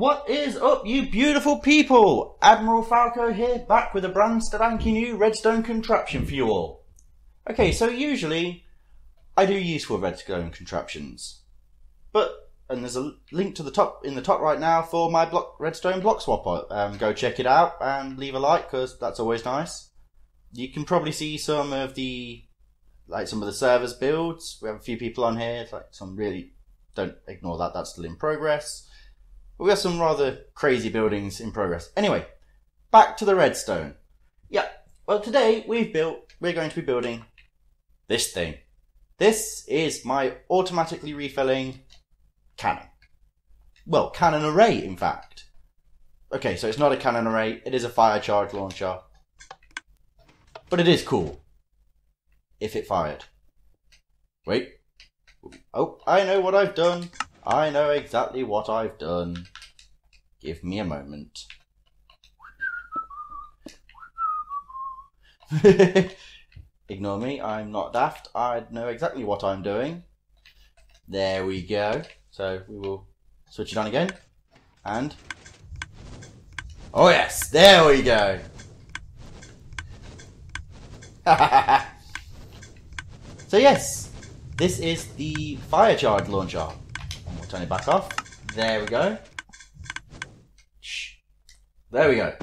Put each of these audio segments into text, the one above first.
What is up, you beautiful people? Admiral Falco here, back with a brand spanking new Redstone contraption for you all. Okay, so usually I do useful Redstone contraptions, and there's a link to the top in the top right now for my Redstone block swapper. Go check it out and leave a like, because that's always nice. You can probably see some of the servers builds. We have a few people on here, don't ignore that, that's still in progress. But we have some rather crazy buildings in progress. Anyway, back to the Redstone. Yeah, well today we're going to be building this thing. This is my automatically refilling cannon. Well, cannon array in fact. Okay, so it's not a cannon array, it is a fire charge launcher. But it is cool. If it fired. Wait. Oh, I know what I've done. I know exactly what I've done. Give me a moment. Ignore me, I'm not daft. I know exactly what I'm doing. There we go. So we will switch it on again. And... oh yes, there we go. So yes, this is the fire charge launcher. And we'll turn it back off. There we go. Shh. There we go.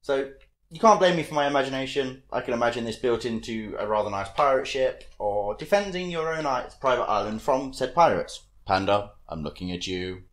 So you can't blame me for my imagination. I can imagine this built into a rather nice pirate ship, or defending your own private island from said pirates. Panda, I'm looking at you.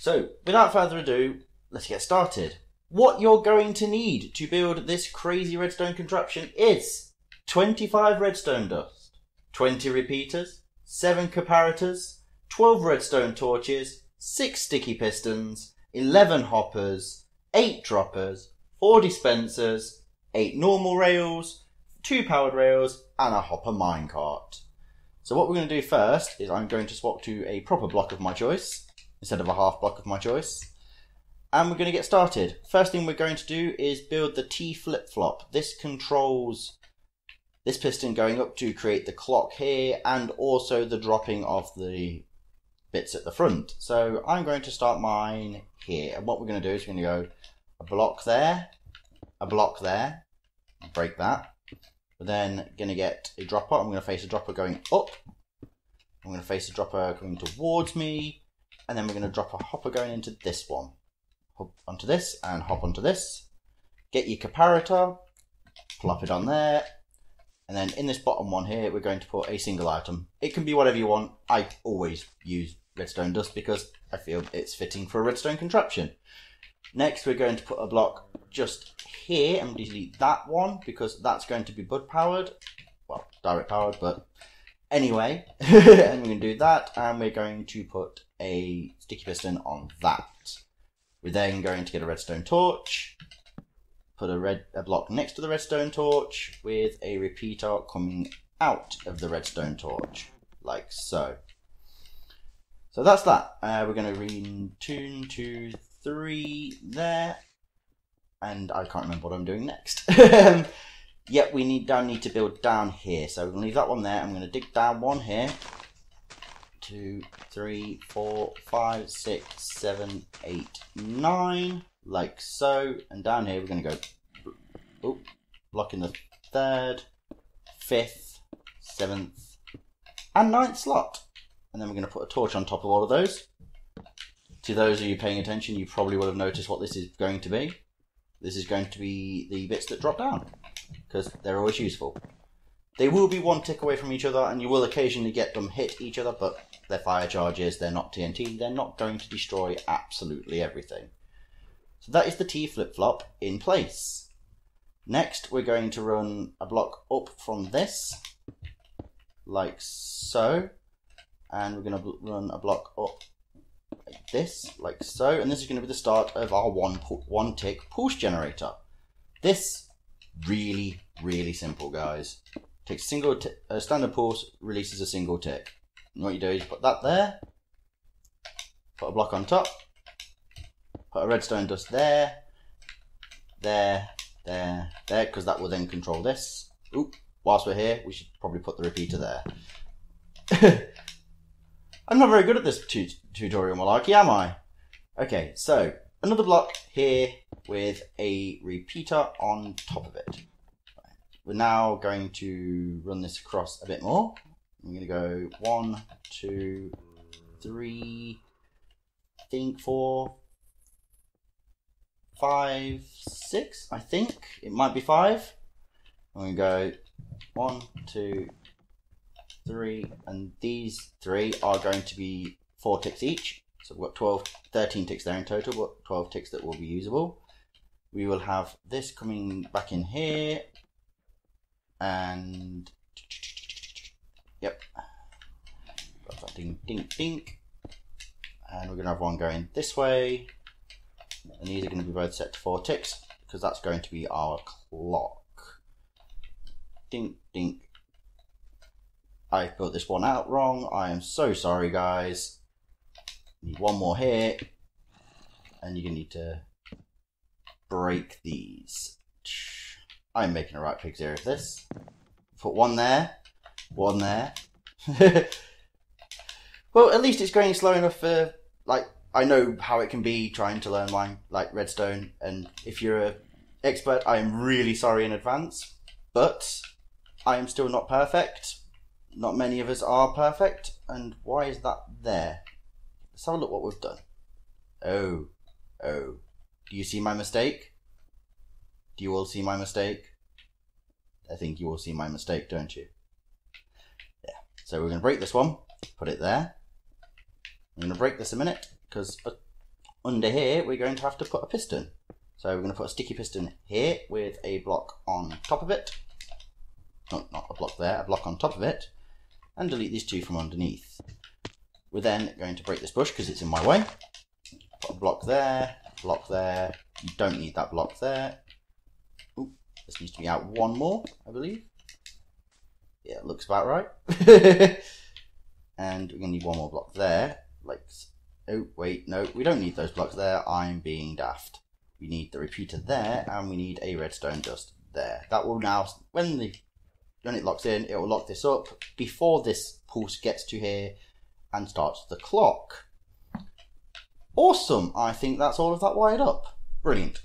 So without further ado, let's get started. What you're going to need to build this crazy redstone contraption is 25 redstone dust, 20 repeaters, 7 comparators, 12 redstone torches, 6 sticky pistons, 11 hoppers, 8 droppers, 4 dispensers, 8 normal rails, 2 powered rails, and a hopper minecart. So what we're going to do first is I'm going to swap to a proper block of my choice, instead of a half block of my choice. And we're going to get started. First thing we're going to do is build the T flip-flop. This controls this piston going up to create the clock here, and also the dropping of the bits at the front. So I'm going to start mine here. And what we're going to do is we're going to go a block there, break that. We're then going to get a dropper. I'm going to face a dropper going up. I'm going to face a dropper coming towards me. And then we're going to drop a hopper going into this one. Hop onto this and hop onto this. Get your comparator, plop it on there, and then in this bottom one here we're going to put a single item. It can be whatever you want. I always use redstone dust because I feel it's fitting for a redstone contraption. Next we're going to put a block just here and delete that one because that's going to be bud powered. Well, direct powered, but anyway. And we're going to do that, and we're going to put a sticky piston on that. We're then going to get a redstone torch, put a block next to the redstone torch with a repeater coming out of the redstone torch, like so. So that's that. We're going to read 2, 2, 3 there, and I can't remember what I'm doing next. Yep, we need to build down here, so we're going to leave that one there. I'm going to dig down one here. 2, 3, 4, 5, 6, 7, 8, 9, like so. And down here we're going to go blocking the 3rd, 5th, 7th, and 9th slot. And then we're going to put a torch on top of all of those. To those of you paying attention, you probably will have noticed what this is going to be. This is going to be the bits that drop down, because they're always useful. They will be one tick away from each other, and you will occasionally get them hit each other, but they're fire charges, they're not TNT, they're not going to destroy absolutely everything. So that is the T flip-flop in place. Next, we're going to run a block up from this, like so, and we're going to run a block up like this, like so, and this is going to be the start of our one tick pulse generator. This really simple, guys. Takes a standard pulse, releases a single tick. And what you do is put that there, put a block on top, put a redstone dust there, because that will then control this. Oop, whilst we're here, we should probably put the repeater there. I'm not very good at this tutorial malarkey, am I? Okay, so another block here with a repeater on top of it. We're now going to run this across a bit more. I'm going to go 1, 2, 3, I think 4, 5, 6, I think. It might be 5. I'm going to go 1, 2, 3, and these 3 are going to be 4 ticks each. So we've got 13 ticks there in total, but 12 ticks that will be usable. We will have this coming back in here, and yep, got that ding, ding, ding. And we're going to have one going this way, and these are going to be both set to 4 ticks because that's going to be our clock. Ding, ding. I put this one out wrong. I am so sorry, guys. Need one more here, and you're going to need to break these. I'm making a right pig's ear of this. Put one there, one there. Well, at least it's going slow enough for, like, I know how it can be trying to learn mine, like Redstone, and if you're an expert, I am really sorry in advance, but I am still not perfect. Not many of us are perfect, and why is that there? Let's have a look what we've done. Oh. Do you see my mistake? Do you all see my mistake? I think you all see my mistake, don't you? Yeah. So we're going to break this one, put it there. I'm going to break this a minute, because under here we're going to have to put a piston. So we're going to put a sticky piston here with a block on top of it. No, not a block there, a block on top of it. And delete these 2 from underneath. We're then going to break this bush because it's in my way. Put a block there, block there. You don't need that block there. Ooh, this needs to be out 1 more, I believe. Yeah, it looks about right. And we're going to need 1 more block there. Like, oh, wait, no, we don't need those blocks there. I'm being daft. We need the repeater there, and we need a redstone dust there. That will now, when it locks in, it will lock this up before this pulse gets to here and starts the clock. Awesome. I think that's all of that wired up. Brilliant.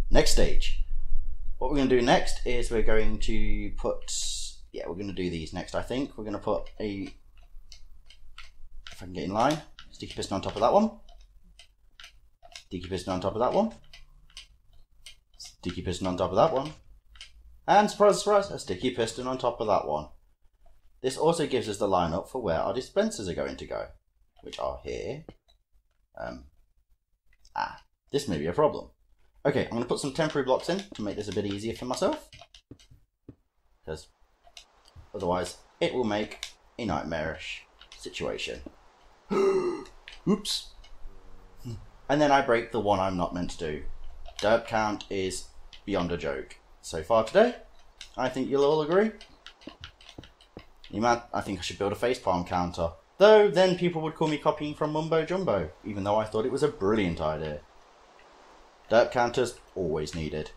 Next stage. What we're going to do next is we're going to put, we're going to do these next, I think. We're going to put a, if I can get in line, sticky piston on top of that one. Sticky piston on top of that one. Sticky piston on top of that one. And surprise, surprise, a sticky piston on top of that one. This also gives us the lineup for where our dispensers are going to go, which are here. This may be a problem. Okay, I'm going to put some temporary blocks in to make this a bit easier for myself, because otherwise it will make a nightmarish situation. Oops. And then I break the one I'm not meant to do. Derp count is beyond a joke. So far today, I think you'll all agree. I think I should build a facepalm counter. Though then people would call me copying from Mumbo Jumbo, even though I thought it was a brilliant idea. Derp counters, always needed.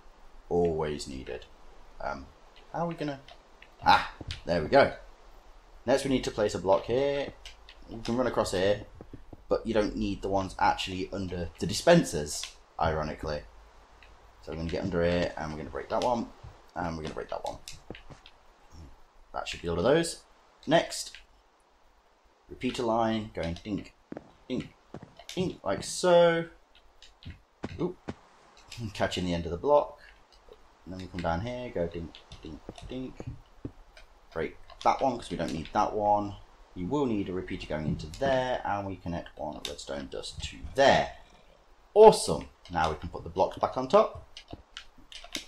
Always needed. How are we gonna... there we go. Next we need to place a block here. You can run across here, but you don't need the ones actually under the dispensers, ironically. So we're going to get under here, and we're going to break that one, and we're going to break that one. That should be all of those. Next, repeater line going dink, dink, dink, like so. Oop. Catching the end of the block. And then we come down here, go dink, dink, dink. Break that one because we don't need that one. You will need a repeater going into there, and we connect one redstone dust to there. Awesome. Now we can put the blocks back on top.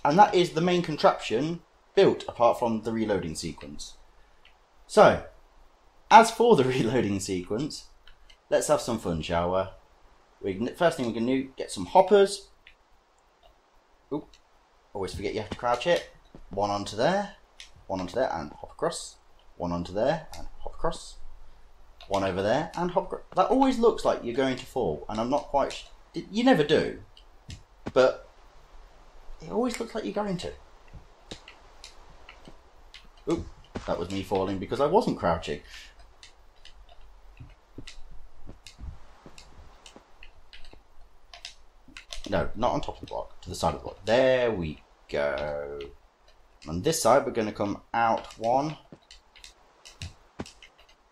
And that is the main contraption built, apart from the reloading sequence. So, as for the reloading sequence, let's have some fun, shall we? First thing we're going to do, get some hoppers. Oop, always forget you have to crouch it. One onto there, and hop across. One onto there, and hop across. One over there, and hop across. That always looks like you're going to fall, and I'm not quite... You never do, but it always looks like you're going to. Oop, that was me falling because I wasn't crouching. no, not on top of the block, to the side of the block. There we go. On this side, we're going to come out 1,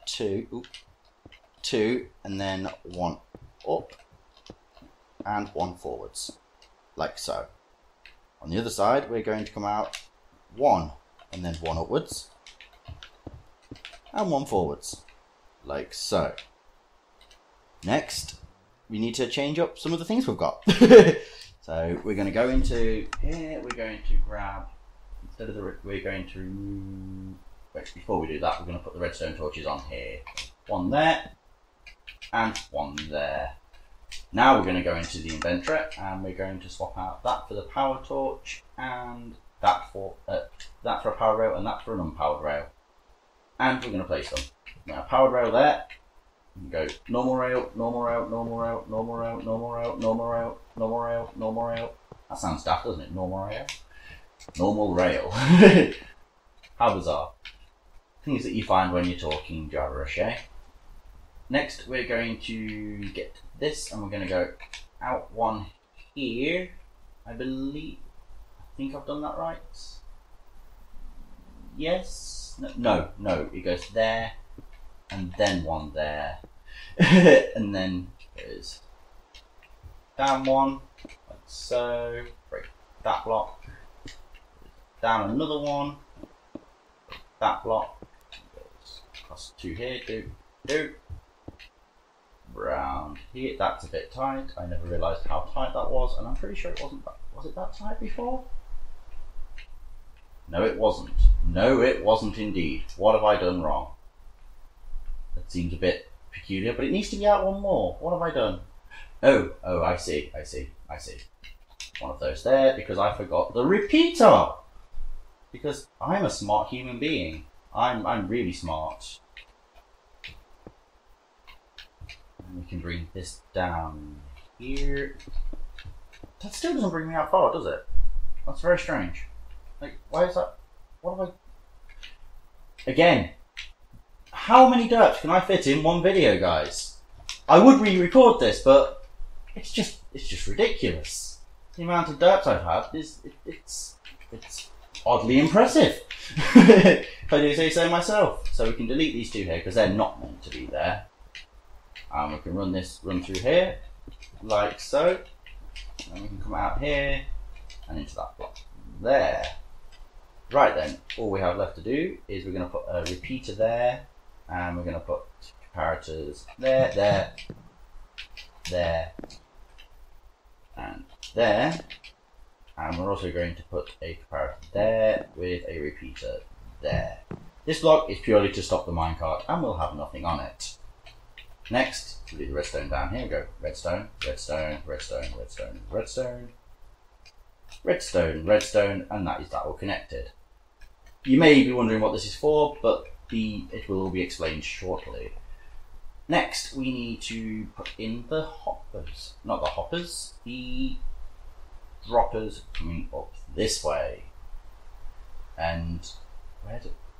2, 2, and then 1 up, and 1 forwards, like so. On the other side, we're going to come out 1, and then 1 upwards, and 1 forwards, like so. Next, we need to change up some of the things we've got. So we're going to go into here, we're going to grab, instead of the, we're going to remove, wait, before we do that, we're going to put the redstone torches on here. 1 there, and 1 there. Now we're going to go into the inventory, and we're going to swap out that for the power torch, and that for a power rail, and that for an unpowered rail. And we're going to place them. Now, powered rail there. You go normal rail, normal rail, normal rail, normal rail, normal rail, normal rail, normal rail, normal rail. That sounds daft, doesn't it? Normal rail. Normal rail. How bizarre. Things that you find when you're talking gibberish, eh? Next, we're going to get this, and we're going to go out 1 here. I think I've done that right. Yes? No, it goes there, and then 1 there, and then there's down 1, like so, break that block, down another 1, that block, goes across 2 here, do, round here. That's a bit tight. I never realised how tight that was, and I'm pretty sure it wasn't. Was it that tight before? No, it wasn't. No, it wasn't indeed. What have I done wrong? That seems a bit peculiar, but it needs to be out 1 more. What have I done? Oh, I see. One of those there, because I forgot the repeater. Because I'm a smart human being. I'm really smart. We can bring this down here. That still doesn't bring me out far, does it? That's very strange. Like, why is that? What have I... Again, how many derps can I fit in 1 video, guys? I would re-record this, but it's just ridiculous. The amount of derps I've had is it's oddly impressive. If I do say so myself. So we can delete these 2 here because they're not meant to be there. And we can run through here, like so. And we can come out here and into that block there. Right then, all we have left to do is we're going to put a repeater there, and we're going to put comparators there, and there. And we're also going to put a comparator there with a repeater there. This block is purely to stop the minecart, and we'll have nothing on it. Next, we do the redstone down here. We go redstone, redstone, redstone, redstone, redstone, redstone, redstone, and that is that all connected. You may be wondering what this is for, but it will all be explained shortly. Next, we need to put in the hoppers. Not the hoppers, the droppers coming up this way. And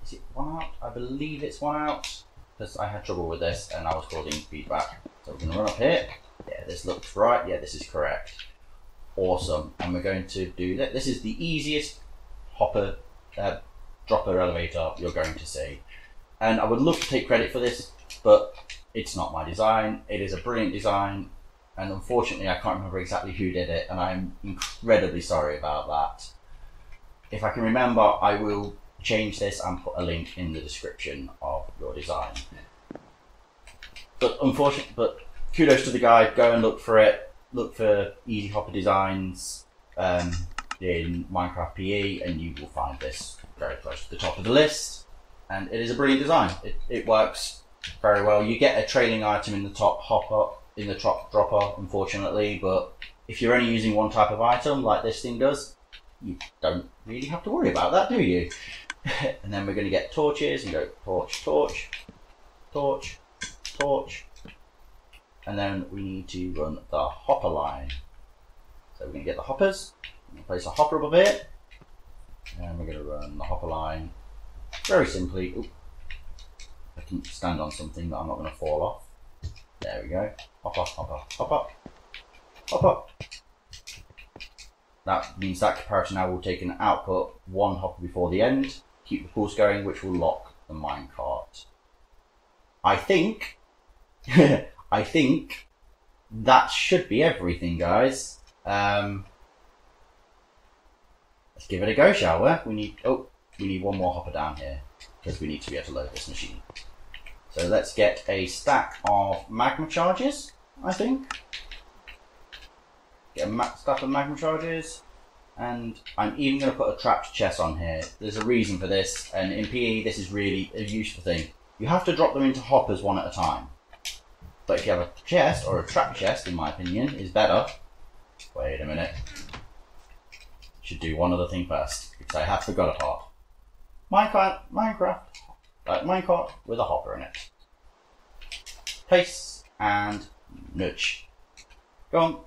is it 1 out? I believe it's 1 out. Because I had trouble with this and I was causing feedback. So we're going to run up here. Yeah, this looks right. Yeah, this is correct. Awesome. And we're going to do that. This is the easiest hopper, dropper elevator you're going to see. And I would love to take credit for this, but it's not my design. It is a brilliant design. And unfortunately, I can't remember exactly who did it. And I'm incredibly sorry about that. If I can remember, I will change this and put a link in the description of your design. But unfortunately, kudos to the guy. Go and look for it. Look for easy hopper designs in Minecraft PE, and you will find this very close to the top of the list. And it is a brilliant design. It works very well. You get a trailing item in the top hopper, in the top dropper, unfortunately. But if you're only using 1 type of item, like this thing does, you don't really have to worry about that, do you? And then we're going to get torches and go torch, torch, torch, torch, and then we need to run the hopper line. So we're going to get the hoppers, we're going to place a hopper above here, and we're going to run the hopper line very simply. Ooh, I can stand on something that I'm not going to fall off. There we go. Hopper, hopper, hopper, hopper, That means that comparison now will take an output 1 hopper before the end, keep the pulse going, which will lock the minecart. I think, I think that should be everything, guys. Let's give it a go, shall we? We need one more hopper down here because we need to be able to load this machine. So let's get a stack of magma charges, I think. Get a stack of magma charges, and I'm even going to put a trapped chest on here. There's a reason for this, and in PE this is really a useful thing. You have to drop them into hoppers one at a time. But if you have a chest, or a trapped chest in my opinion, is better. Wait a minute. Should do one other thing first, because I have forgot a part. Minecart with a hopper in it. Place and nudge. Go on.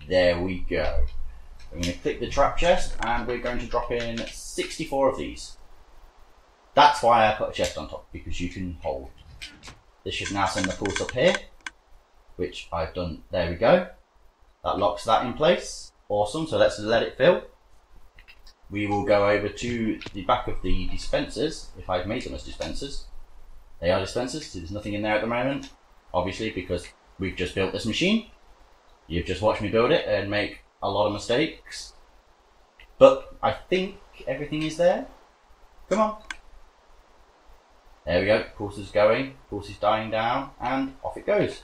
There we go. I'm going to click the trap chest and we're going to drop in 64 of these. That's why I put a chest on top, because you can hold. This should now send the pulse up here, which I've done. There we go. That locks that in place. Awesome. So let's let it fill. We will go over to the back of the dispensers, if I've made them as dispensers. They are dispensers, so there's nothing in there at the moment, obviously, because we've just built this machine. You've just watched me build it and make a lot of mistakes. But I think everything is there. Come on. There we go, pulse is going, pulse is dying down, and off it goes.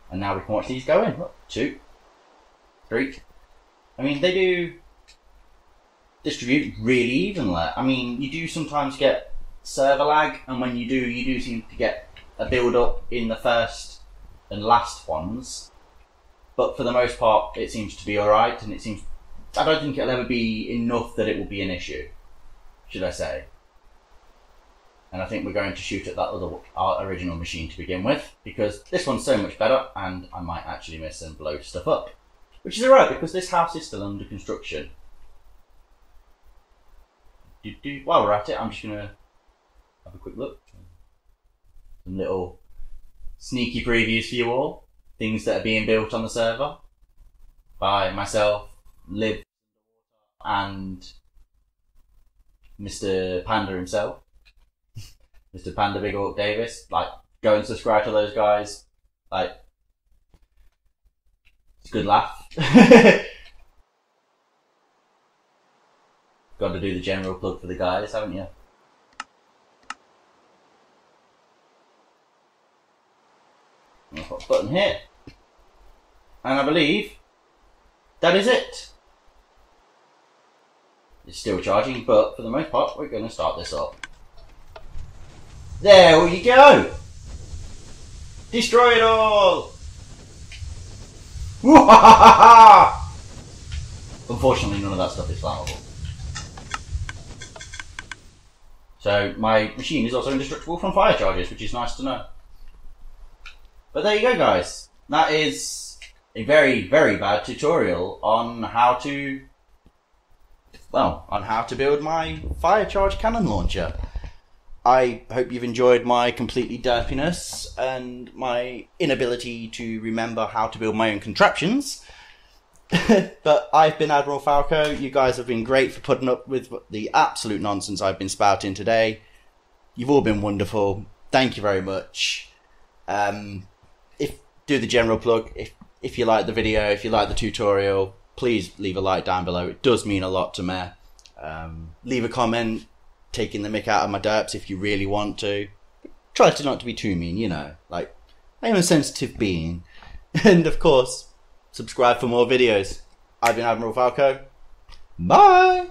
And now we can watch these go in. Look, 2, 3. I mean, they do distribute really evenly. I mean, you do sometimes get server lag, and when you do seem to get a build up in the first and last ones. But for the most part, it seems to be alright, and I don't think it'll ever be enough that it will be an issue, should I say. And I think we're going to shoot at that our original machine to begin with, because this one's so much better, and I might actually miss and blow stuff up. Which is alright, because this house is still under construction. While we're at it, I'm just going to have a quick look. Some little sneaky previews for you all. Things that are being built on the server by myself, Liv, and Mr. Panda himself. Mr. Panda Big Orc Davis. Like, go and subscribe to those guys. Like, it's a good laugh. Got to do the general plug for the guys, haven't you? I'm going to put a button here. And I believe that is it. It's still charging, but for the most part, we're going to start this up. There you go! Destroy it all! Unfortunately, none of that stuff is flammable. So my machine is also indestructible from fire charges, which is nice to know. But there you go, guys. That is a very, very bad tutorial on how to, well, on how to build my fire charge cannon launcher. I hope you've enjoyed my completely derpiness and my inability to remember how to build my own contraptions. But I've been Admiral Falco. You guys have been great for putting up with the absolute nonsense I've been spouting today. You've all been wonderful. Thank you very much. Do the general plug. If you like the video, if you like the tutorial, please leave a like down below. It does mean a lot to me. Leave a comment taking the mick out of my derps if you really want to. Try to not to be too mean, you know. Like, I am a sensitive being. And of course, subscribe for more videos. I've been Admiral Falco. Bye!